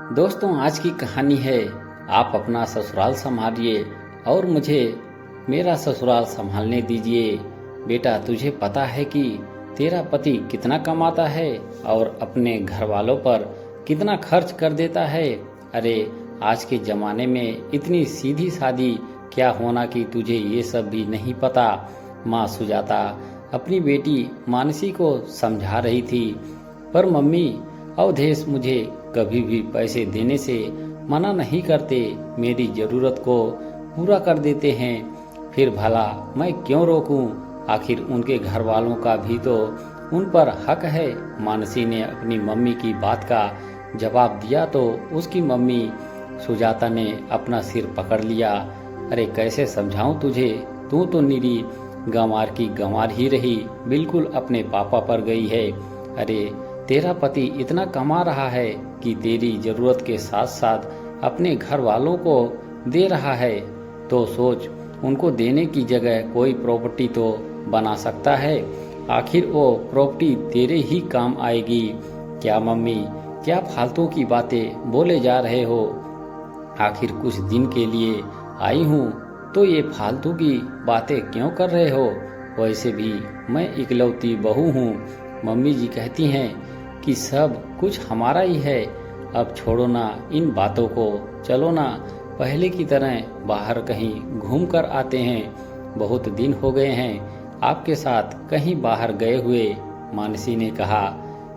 दोस्तों, आज की कहानी है आप अपना ससुराल संभालिए और मुझे मेरा ससुराल संभालने दीजिए। बेटा, तुझे पता है कि तेरा पति कितना कमाता है और अपने घर वालों पर कितना खर्च कर देता है। अरे, आज के ज़माने में इतनी सीधी सादी क्या होना कि तुझे ये सब भी नहीं पता। माँ सुजाता अपनी बेटी मानसी को समझा रही थी, पर मम्मी अवधेश मुझे कभी भी पैसे देने से मना नहीं करते, मेरी ज़रूरत को पूरा कर देते हैं। फिर भला मैं क्यों रोकूं? आखिर उनके घर वालों का भी तो उन पर हक है। मानसी ने अपनी मम्मी की बात का जवाब दिया तो उसकी मम्मी सुजाता ने अपना सिर पकड़ लिया। अरे, कैसे समझाऊं तुझे? तू तो निरी गंवार की गंवार ही रही, बिल्कुल अपने पापा पर गई है। अरे, तेरा पति इतना कमा रहा है कि तेरी जरूरत के साथ साथ अपने घर वालों को दे रहा है, तो सोच, उनको देने की जगह कोई प्रॉपर्टी तो बना सकता है। आखिर वो प्रॉपर्टी तेरे ही काम आएगी। क्या मम्मी, क्या फालतू की बातें बोले जा रहे हो? आखिर कुछ दिन के लिए आई हूँ तो ये फालतू की बातें क्यों कर रहे हो? वैसे भी मैं इकलौती बहू हूँ। मम्मी जी कहती हैं कि सब कुछ हमारा ही है। अब छोड़ो ना इन बातों को, चलो ना पहले की तरह बाहर कहीं घूम कर आते हैं। बहुत दिन हो गए हैं आपके साथ कहीं बाहर गए हुए। मानसी ने कहा,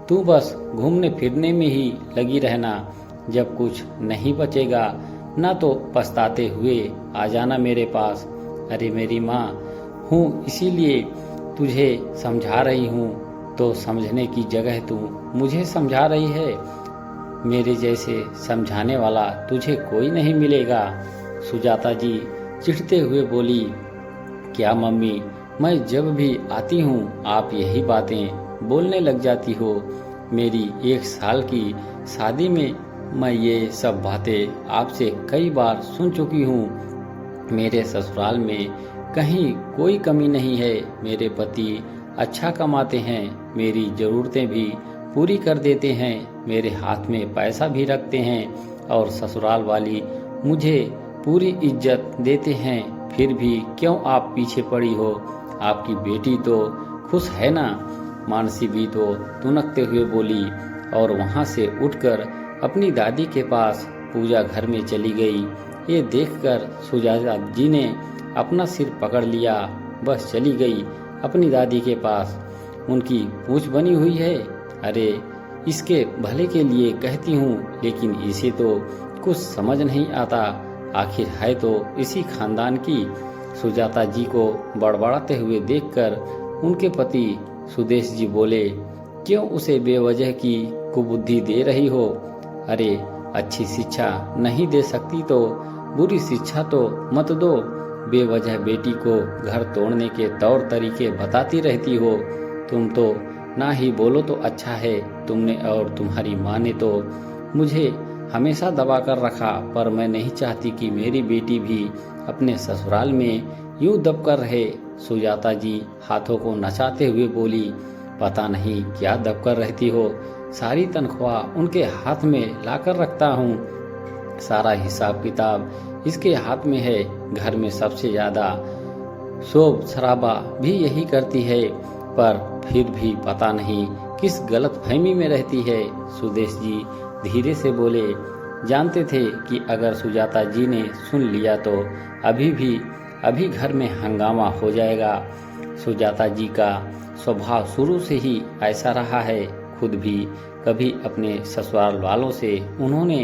तू बस घूमने फिरने में ही लगी रहना। जब कुछ नहीं बचेगा ना तो पछताते हुए आ जाना मेरे पास। अरे मेरी माँ हूँ, इसीलिए तुझे समझा रही हूँ, तो समझने की जगह तू मुझे समझा रही है। मेरे जैसे समझाने वाला तुझे कोई नहीं मिलेगा। सुजाता जी चिढ़ते हुए बोली, क्या मम्मी, मैं जब भी आती हूँ आप यही बातें बोलने लग जाती हो। मेरी 1 साल की शादी में मैं ये सब बातें आपसे कई बार सुन चुकी हूँ। मेरे ससुराल में कहीं कोई कमी नहीं है। मेरे पति अच्छा कमाते हैं, मेरी ज़रूरतें भी पूरी कर देते हैं, मेरे हाथ में पैसा भी रखते हैं और ससुराल वाली मुझे पूरी इज्जत देते हैं। फिर भी क्यों आप पीछे पड़ी हो? आपकी बेटी तो खुश है ना? मानसी भी तो तुनकते हुए बोली और वहाँ से उठकर अपनी दादी के पास पूजा घर में चली गई। ये देखकर सुजाता जी ने अपना सिर पकड़ लिया। बस चली गई अपनी दादी के पास। उनकी पूंछ बनी हुई है। अरे, इसके भले के लिए कहती हूँ, लेकिन इसे तो कुछ समझ नहीं आता। आखिर है तो इसी खानदान की। सुजाता जी को बड़बड़ाते हुए देखकर उनके पति सुदेश जी बोले, क्यों उसे बेवजह की कुबुद्धि दे रही हो? अरे, अच्छी शिक्षा नहीं दे सकती तो बुरी शिक्षा तो मत दो। बेवजह बेटी को घर तोड़ने के तौर तरीके बताती रहती हो। तुम तो ना ही बोलो तो अच्छा है। तुमने और तुम्हारी माँ ने तो मुझे हमेशा दबा कर रखा, पर मैं नहीं चाहती कि मेरी बेटी भी अपने ससुराल में यूं दब कर रहे। सुजाता जी हाथों को नचाते हुए बोली, पता नहीं क्या दब कर रहती हो। सारी तनख्वाह उनके हाथ में लाकर रखता हूँ। सारा हिसाब किताब इसके हाथ में है। घर में सबसे ज़्यादा शोर शराबा भी यही करती है, पर फिर भी पता नहीं किस गलत फहमी में रहती है। सुदेश जी धीरे से बोले, जानते थे कि अगर सुजाता जी ने सुन लिया तो अभी घर में हंगामा हो जाएगा। सुजाता जी का स्वभाव शुरू से ही ऐसा रहा है। खुद भी कभी अपने ससुराल वालों से उन्होंने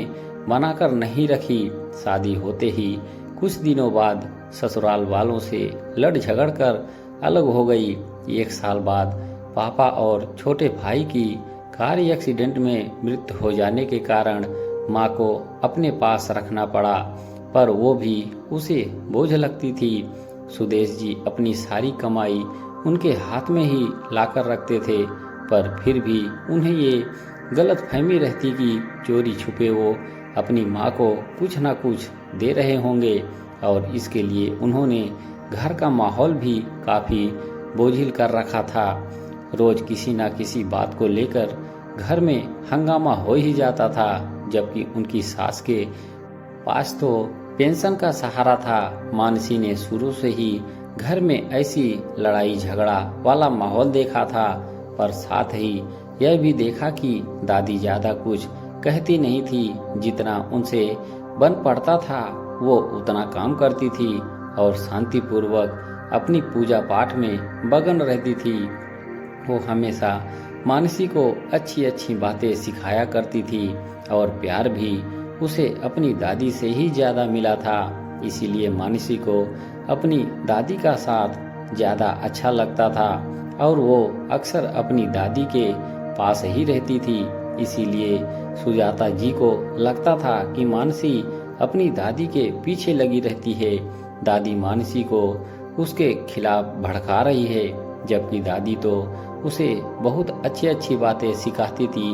बनाकर नहीं रखी। शादी होते ही कुछ दिनों बाद ससुराल वालों से लड़ झगड़ कर अलग हो गई। 1 साल बाद पापा और छोटे भाई की कार एक्सीडेंट में मृत्यु हो जाने के कारण माँ को अपने पास रखना पड़ा, पर वो भी उसे बोझ लगती थी। सुदेश जी अपनी सारी कमाई उनके हाथ में ही लाकर रखते थे, पर फिर भी उन्हें ये गलत फहमी रहती कि चोरी छुपे वो अपनी माँ को कुछ ना कुछ दे रहे होंगे, और इसके लिए उन्होंने घर का माहौल भी काफ़ी बोझिल कर रखा था। रोज किसी ना किसी बात को लेकर घर में हंगामा हो ही जाता था। जबकि उनकी सास के पास तो पेंशन का सहारा था। मानसी ने शुरू से ही घर में ऐसी लड़ाई झगड़ा वाला माहौल देखा था, पर साथ ही यह भी देखा कि दादी ज्यादा कुछ कहती नहीं थी। जितना उनसे बन पड़ता था वो उतना काम करती थी और शांतिपूर्वक अपनी पूजा पाठ में मगन रहती थी। वो हमेशा मानसी को अच्छी अच्छी बातें सिखाया करती थी और प्यार भी उसे अपनी दादी से ही ज्यादा मिला था। इसीलिए मानसी को अपनी दादी का साथ ज्यादा अच्छा लगता था और वो अक्सर अपनी दादी के पास ही रहती थी। इसीलिए सुजाता जी को लगता था कि मानसी अपनी दादी के पीछे लगी रहती है। दादी मानसी को उसके खिलाफ भड़का रही है, जबकि दादी तो उसे बहुत अच्छी अच्छी बातें सिखाती थी।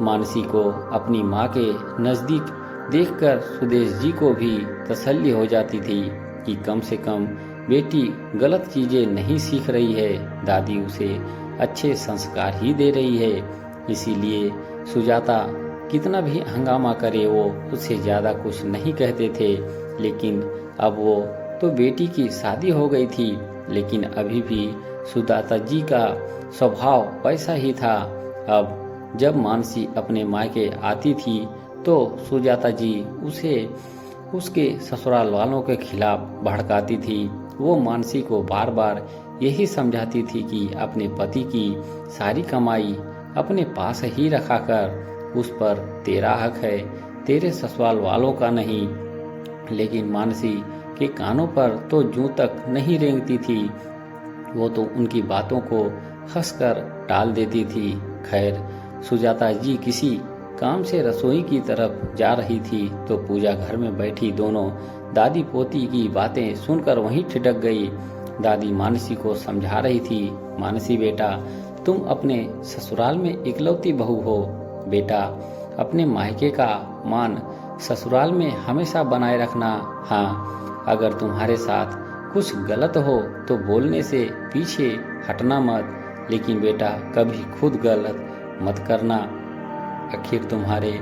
मानसी को अपनी माँ के नज़दीक देखकर सुदेश जी को भी तसल्ली हो जाती थी कि कम से कम बेटी गलत चीजें नहीं सीख रही है, दादी उसे अच्छे संस्कार ही दे रही है। इसीलिए सुजाता कितना भी हंगामा करे वो उससे ज्यादा कुछ नहीं कहते थे। लेकिन अब वो तो बेटी की शादी हो गई थी, लेकिन अभी भी सुजाता जी का स्वभाव वैसा ही था। अब जब मानसी अपने मायके आती थी तो सुजाता जी उसे उसके ससुराल वालों के खिलाफ भड़काती थी। वो मानसी को बार बार यही समझाती थी कि अपने पति की सारी कमाई अपने पास ही रखा कर, उस पर तेरा हक है, तेरे ससुराल वालों का नहीं। लेकिन मानसी के कानों पर तो जूं तक नहीं रेंगती थी। वो तो उनकी बातों को हंसकर टाल देती थी। खैर, सुजाता जी किसी काम से रसोई की तरफ जा रही थी तो पूजा घर में बैठी दोनों दादी पोती की बातें सुनकर वहीं ठिठक गई। दादी मानसी को समझा रही थी, मानसी बेटा, तुम अपने ससुराल में इकलौती बहू हो। बेटा, अपने मायके का मान ससुराल में हमेशा बनाए रखना। हाँ, अगर तुम्हारे साथ कुछ गलत हो तो बोलने से पीछे हटना मत, लेकिन बेटा कभी खुद गलत मत करना। आखिर तुम्हारे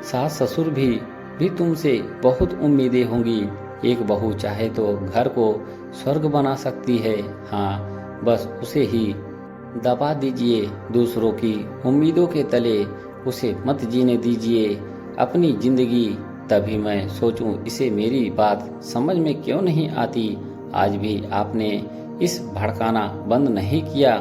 सास ससुर भी तुमसे बहुत उम्मीदें होंगी। एक बहू चाहे तो घर को स्वर्ग बना सकती है। हाँ, बस उसे ही दबा दीजिए, दूसरों की उम्मीदों के तले उसे मत जीने दीजिए अपनी जिंदगी। तभी मैं सोचूं इसे मेरी बात समझ में क्यों नहीं आती। आज भी आपने इस भड़काना बंद नहीं किया।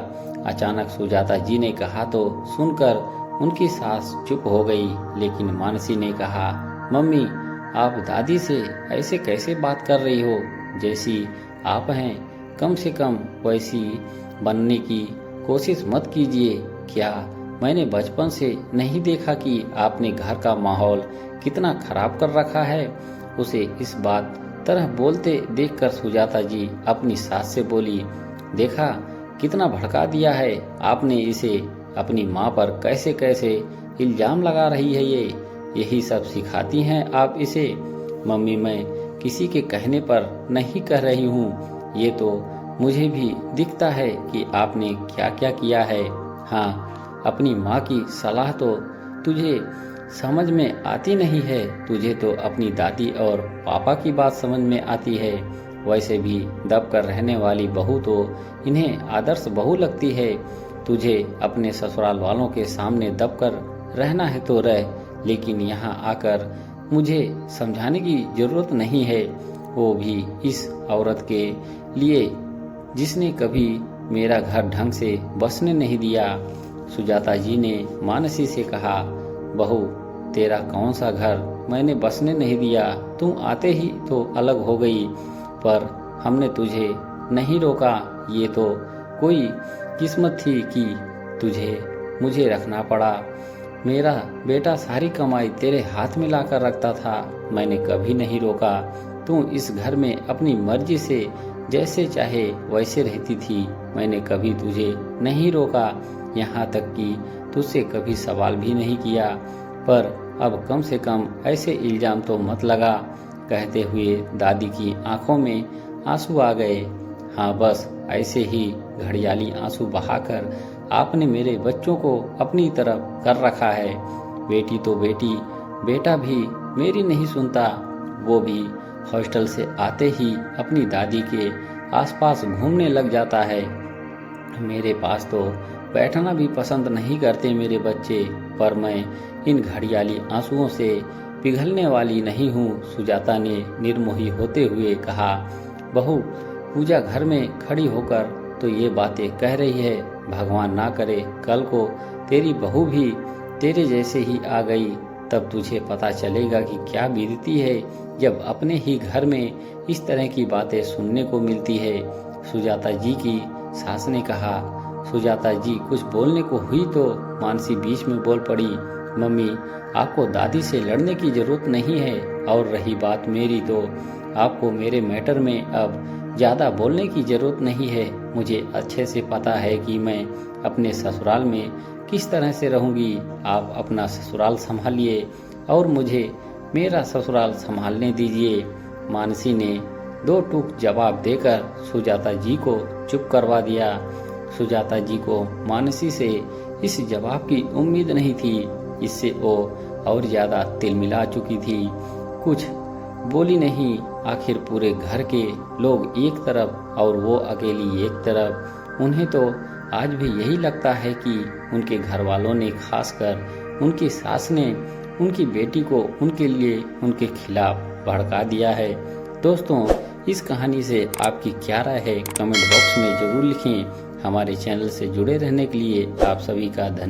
अचानक सुजाता जी ने कहा तो सुनकर उनकी सास चुप हो गई, लेकिन मानसी ने कहा, मम्मी, आप दादी से ऐसे कैसे बात कर रही हो? जैसी आप हैं कम से कम वैसी बनने की कोशिश मत कीजिए। क्या मैंने बचपन से नहीं देखा कि आपने घर का माहौल कितना खराब कर रखा है? उसे इस बात तरह बोलते देखकर सुजाता जी अपनी सास से बोली, देखा कितना भड़का दिया है आपने इसे। अपनी माँ पर कैसे कैसे इल्जाम लगा रही है ये। यही सब सिखाती हैं आप इसे? मम्मी, मैं किसी के कहने पर नहीं कह रही हूँ। ये तो मुझे भी दिखता है कि आपने क्या क्या किया है। हाँ, अपनी माँ की सलाह तो तुझे समझ में आती नहीं है। तुझे तो अपनी दादी और पापा की बात समझ में आती है। वैसे भी दबकर रहने वाली बहू तो इन्हें आदर्श बहू लगती है। तुझे अपने ससुराल वालों के सामने दबकर रहना है तो रह, लेकिन यहाँ आकर मुझे समझाने की जरूरत नहीं है, वो भी इस औरत के लिए जिसने कभी मेरा घर ढंग से बसने नहीं दिया। सुजाता जी ने मानसी से कहा, बहू, तेरा कौन सा घर मैंने बसने नहीं दिया? तुम आते ही तो अलग हो गई, पर हमने तुझे नहीं रोका। ये तो कोई किस्मत थी कि तुझे मुझे रखना पड़ा। मेरा बेटा सारी कमाई तेरे हाथ में लाकर रखता था, मैंने कभी नहीं रोका। तू इस घर में अपनी मर्जी से जैसे चाहे वैसे रहती थी, मैंने कभी तुझे नहीं रोका, यहाँ तक कि तुझसे कभी सवाल भी नहीं किया। पर अब कम से कम ऐसे इल्जाम तो मत लगा। कहते हुए दादी की आंखों में आंसू आ गए। हाँ, बस ऐसे ही घड़ियाली आंसू बहाकर आपने मेरे बच्चों को अपनी तरफ कर रखा है। बेटी तो बेटी बेटा भी मेरी नहीं सुनता। वो भी हॉस्टल से आते ही अपनी दादी के आसपास घूमने लग जाता है। मेरे पास तो बैठना भी पसंद नहीं करते मेरे बच्चे, पर मैं इन घड़ियाली आंसुओं से पिघलने वाली नहीं हूँ। सुजाता ने निर्मोही होते हुए कहा। बहू, पूजा घर में खड़ी होकर तो ये बातें कह रही है। भगवान ना करे कल को तेरी बहू भी तेरे जैसे ही आ गई, तब तुझे पता चलेगा कि क्या बीतती है जब अपने ही घर में इस तरह की बातें सुनने को मिलती है। सुजाता जी की सास ने कहा। सुजाता जी कुछ बोलने को हुई तो मानसी बीच में बोल पड़ी। मम्मी, आपको दादी से लड़ने की जरूरत नहीं है, और रही बात मेरी, तो आपको मेरे मैटर में अब ज़्यादा बोलने की जरूरत नहीं है। मुझे अच्छे से पता है कि मैं अपने ससुराल में किस तरह से रहूंगी। आप अपना ससुराल संभालिए और मुझे मेरा ससुराल संभालने दीजिए। मानसी ने दो टूक जवाब देकर सुजाता जी को चुप करवा दिया। सुजाता जी को मानसी से इस जवाब की उम्मीद नहीं थी। इससे वो और ज़्यादा तिलमिला चुकी थी। कुछ बोली नहीं। आखिर पूरे घर के लोग एक तरफ और वो अकेली एक तरफ। उन्हें तो आज भी यही लगता है कि उनके घर वालों ने, खासकर उनकी सास ने, उनकी बेटी को उनके लिए उनके खिलाफ भड़का दिया है। दोस्तों, इस कहानी से आपकी क्या राय है कमेंट बॉक्स में ज़रूर लिखें। हमारे चैनल से जुड़े रहने के लिए आप सभी का धन्यवाद।